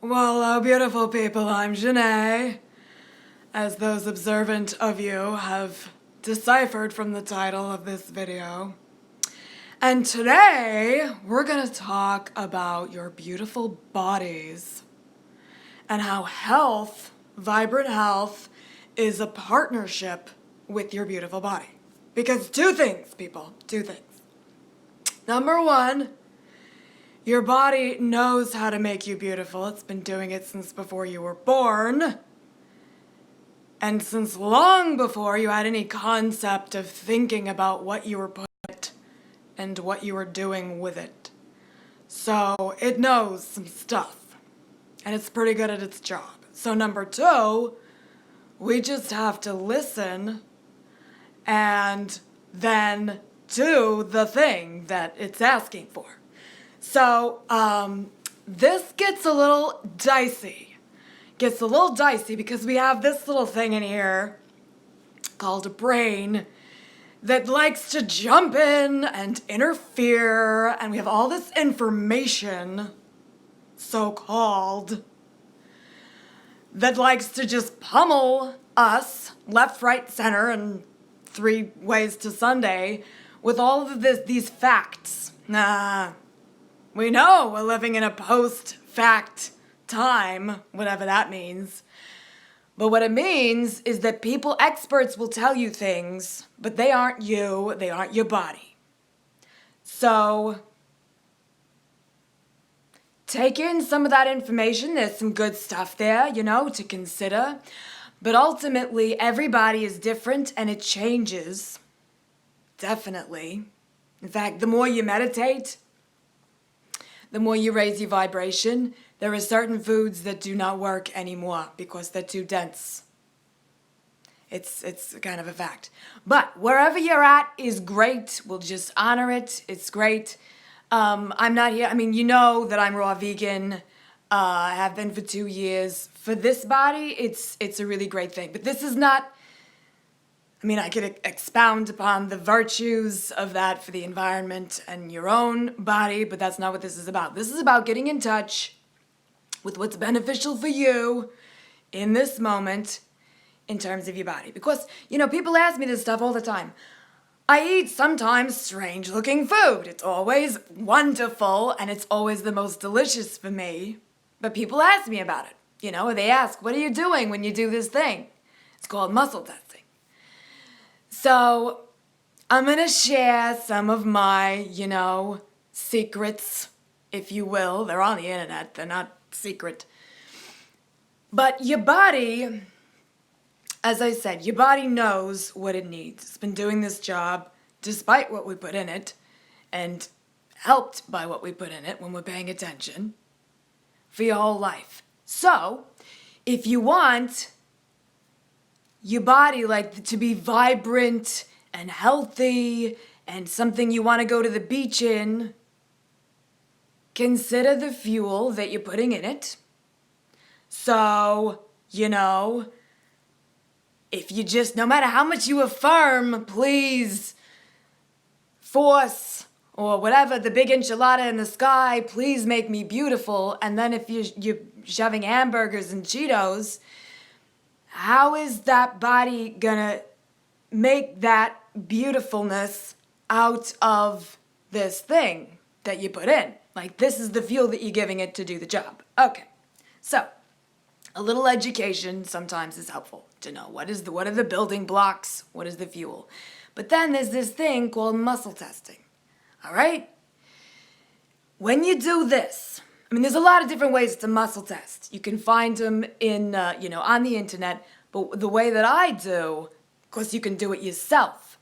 Well, beautiful people, I'm Janae, as those observant of you have deciphered from the title of this video. And today, we're gonna talk about your beautiful bodies and how health, vibrant health, is a partnership with your beautiful body. Because two things, people, two things. Number one, your body knows how to make you beautiful. It's been doing it since before you were born. And since long before you had any concept of thinking about what you were put and what you were doing with it. So it knows some stuff. And it's pretty good at its job. So number two, we just have to listen and then do the thing that it's asking for. So, this gets a little dicey. Because we have this little thing in here called a brain that likes to jump in and interfere, and we have all this information, so-called, that likes to just pummel us left, right, center, and 3 ways to Sunday with all of these facts. We know we're living in a post-fact time, whatever that means. But what it means is that experts will tell you things, but they aren't you, they aren't your body. So, take in some of that information. There's some good stuff there, to consider. But ultimately, everybody is different and it changes. Definitely. In fact, the more you meditate, the more you raise your vibration, there are certain foods that do not work anymore because they're too dense. It's kind of a fact. But wherever you're at is great. We'll just honor it. It's great. I'm not here. You know that I'm raw vegan. I have been for 2 years. For this body, it's a really great thing. But this is not... I could expound upon the virtues of that for the environment and your own body, but that's not what this is about. This is about getting in touch with what's beneficial for you in this moment in terms of your body. Because, people ask me this stuff all the time. I eat sometimes strange-looking food. It's always wonderful, and it's always the most delicious for me. But people ask me about it, or they ask, what are you doing when you do this thing? It's called muscle testing. So, I'm going to share some of my, secrets, if you will. They're on the internet. They're not secret. But your body, as I said, your body knows what it needs. It's been doing this job despite what we put in it and helped by what we put in it when we're paying attention for your whole life. So, if you want your body to be vibrant and healthy and something you want to go to the beach in, consider the fuel that you're putting in it. So, if you just, no matter how much you affirm, please, force, or whatever, the big enchilada in the sky, please make me beautiful, and then if you're shoving hamburgers and Cheetos, how is that body gonna make that beautifulness out of this thing that you put in? This is the fuel that you're giving it to do the job. Okay, so a little education sometimes is helpful to know what are the building blocks, what is the fuel. But then there's this thing called muscle testing, all right? When you do this, there's a lot of different ways to muscle test. You can find them in, on the internet. But the way that I do, of course you can do it yourself,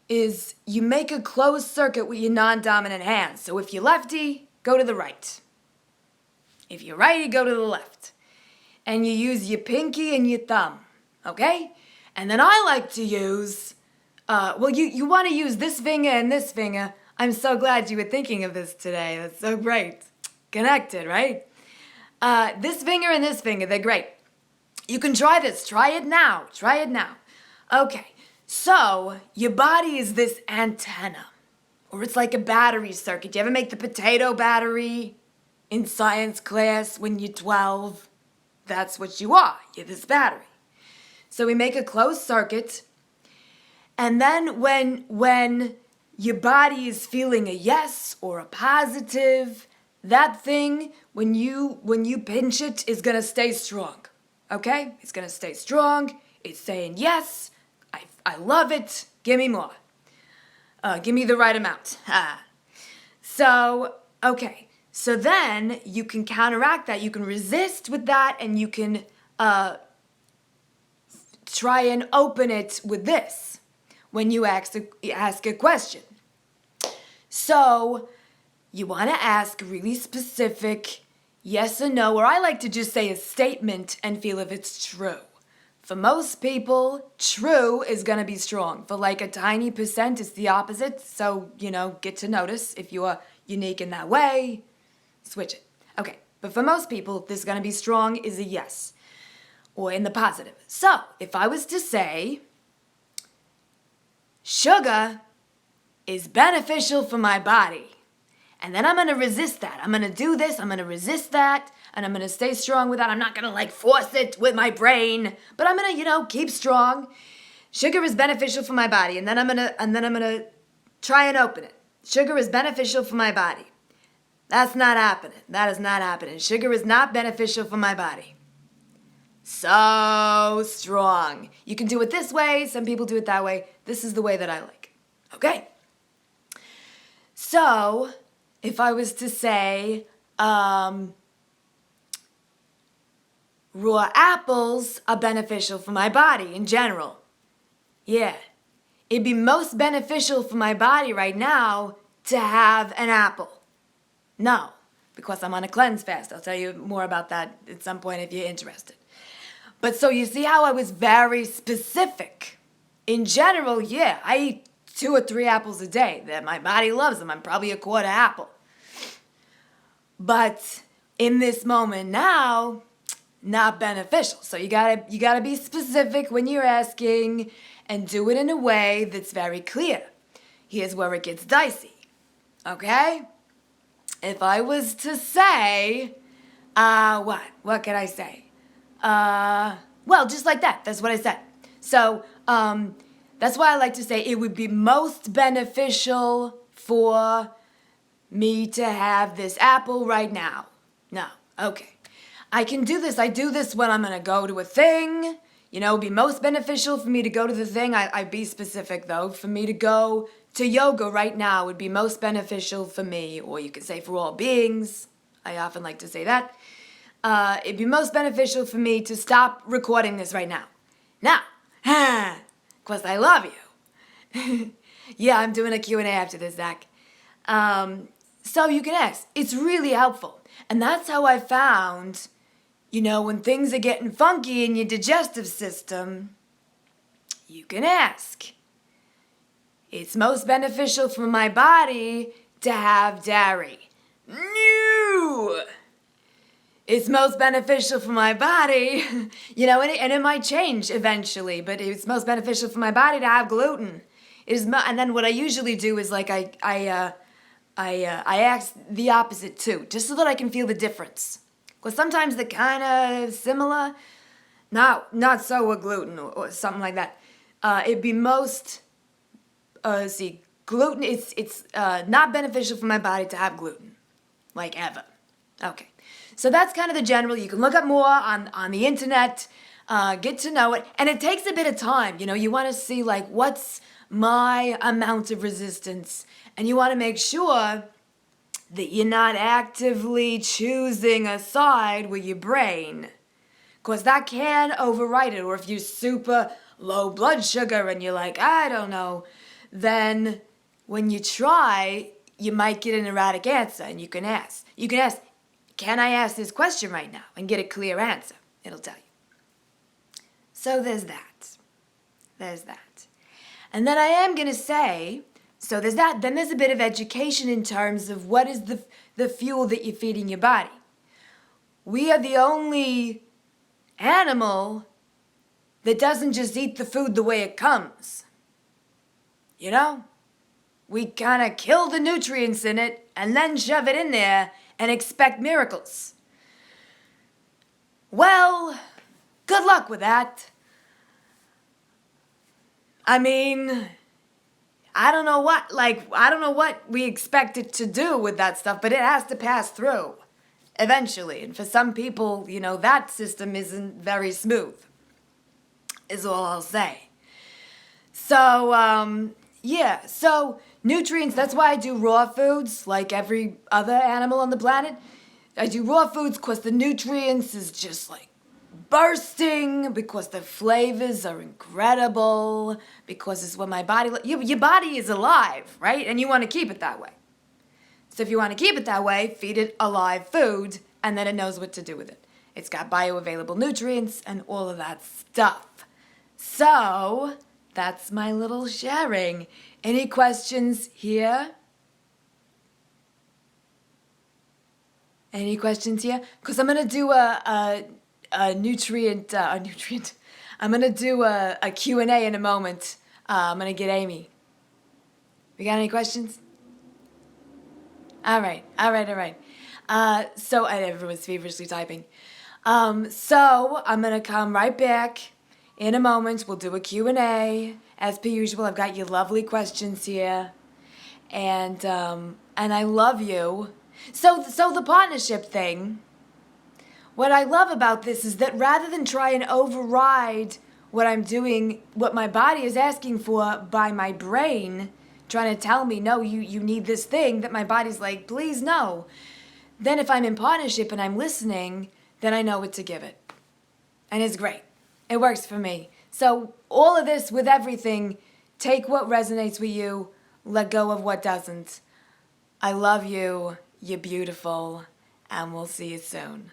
is you make a closed circuit with your non-dominant hand. So if you're lefty, go to the right. If you're righty, go to the left. And you use your pinky and your thumb, okay? And then I like to use, you want to use this finger and this finger. I'm so glad you were thinking of this today. That's so great. Connected, right? This finger and this finger, they're great. You can try this. Try it now. Okay, so your body is this antenna, or it's like a battery circuit. Do you ever make the potato battery? in science class when you're 12. That's what you are. You're this battery. So we make a closed circuit, and then when your body is feeling a yes or a positive, that thing, when you pinch it, is gonna stay strong. Okay? It's gonna stay strong. It's saying yes. I love it. Give me more. Give me the right amount. So, okay. So then you can counteract that. You can resist with that, and you can try and open it with this when you ask a question. So you want to ask really specific yes or no, or I like to just say a statement and feel if it's true. For most people, true is going to be strong. For like a tiny percent, it's the opposite. So, get to notice if you are unique in that way, switch it. Okay, but for most people, this is going to be strong is a yes, or in the positive. So, if I was to say, sugar is beneficial for my body, and then I'm going to resist that. I'm going to do this, I'm going to resist that, and I'm going to stay strong with that. I'm not going to force it with my brain, but I'm going to, keep strong. Sugar is beneficial for my body, and then I'm going to try and open it. Sugar is beneficial for my body. That's not happening. That is not happening. Sugar is not beneficial for my body. So strong. You can do it this way. Some people do it that way. This is the way that I like. Okay? So, if I was to say, raw apples are beneficial for my body in general. Yeah. It'd be most beneficial for my body right now to have an apple. No, because I'm on a cleanse fast. I'll tell you more about that at some point if you're interested. But so you see how I was very specific. In general, yeah, I eat 2 or 3 apples a day. That my body loves them. I'm probably a quarter apple. But in this moment now, not beneficial. So you gotta be specific when you're asking, and do it in a way that's very clear. Here's where it gets dicey. Okay? If I was to say, what could I say? Well, just like that. That's what I said. So, that's why I like to say it would be most beneficial for me to have this apple right now. No. Okay. I can do this. I do this when I'm going to go to a thing. It'd be most beneficial for me to go to the thing. I'd be specific, though. For me to go to yoga right now would be most beneficial for me. Or you could say for all beings. I often like to say that. It'd be most beneficial for me to stop recording this right now. Now, because I love you. Yeah, I'm doing a Q&A after this, Zach. So you can ask. It's really helpful. And that's how I found, when things are getting funky in your digestive system, you can ask. It's most beneficial for my body to have dairy. No! It's most beneficial for my body, and it might change eventually, but it's most beneficial for my body to have gluten. And then what I usually do is I ask the opposite too, just so that I can feel the difference. Because sometimes they're kind of similar, not so with gluten or something like that. It'd be most, gluten. It's not beneficial for my body to have gluten, like ever. Okay. So that's kind of the general. You can look up more on the internet, get to know it. And it takes a bit of time. You want to see what's my amount of resistance. And you want to make sure that you're not actively choosing a side with your brain. Because that can override it. Or if you're super low blood sugar and you're I don't know, then when you try, you might get an erratic answer. And you can ask, can I ask this question right now and get a clear answer? It'll tell you. So there's that. And then I am going to say, so there's that. Then there's a bit of education in terms of what is the fuel that you're feeding your body. We are the only animal that doesn't just eat the food the way it comes. We kind of kill the nutrients in it and then shove it in there and expect miracles. Well, good luck with that. I mean, I don't know what we expect it to do with that stuff, but it has to pass through eventually. And for some people, that system isn't very smooth, is all I'll say. So, yeah, so nutrients, that's why I do raw foods like every other animal on the planet. I do raw foods because the nutrients is just like bursting, because the flavors are incredible, because it's what my body, your body is alive, right? And you want to keep it that way. So if you want to keep it that way, feed it alive food, and then it knows what to do with it. It's got bioavailable nutrients and all of that stuff. So that's my little sharing. Any questions here? Any questions here? Because I'm going to do a nutrient. I'm going to do a Q&A in a moment. I'm going to get Amy. We got any questions? All right. So everyone's feverishly typing. So I'm going to come right back in a moment. We'll do a Q&A. As per usual, I've got your lovely questions here. And I love you. So the partnership thing, what I love about this is that rather than try and override what I'm doing, what my body is asking for by my brain, trying to tell me, no, you need this thing, that my body's like, please no. Then if I'm in partnership and I'm listening, then I know what to give it. And it's great. It works for me. So all of this with everything, take what resonates with you, let go of what doesn't. I love you. You're beautiful, and we'll see you soon.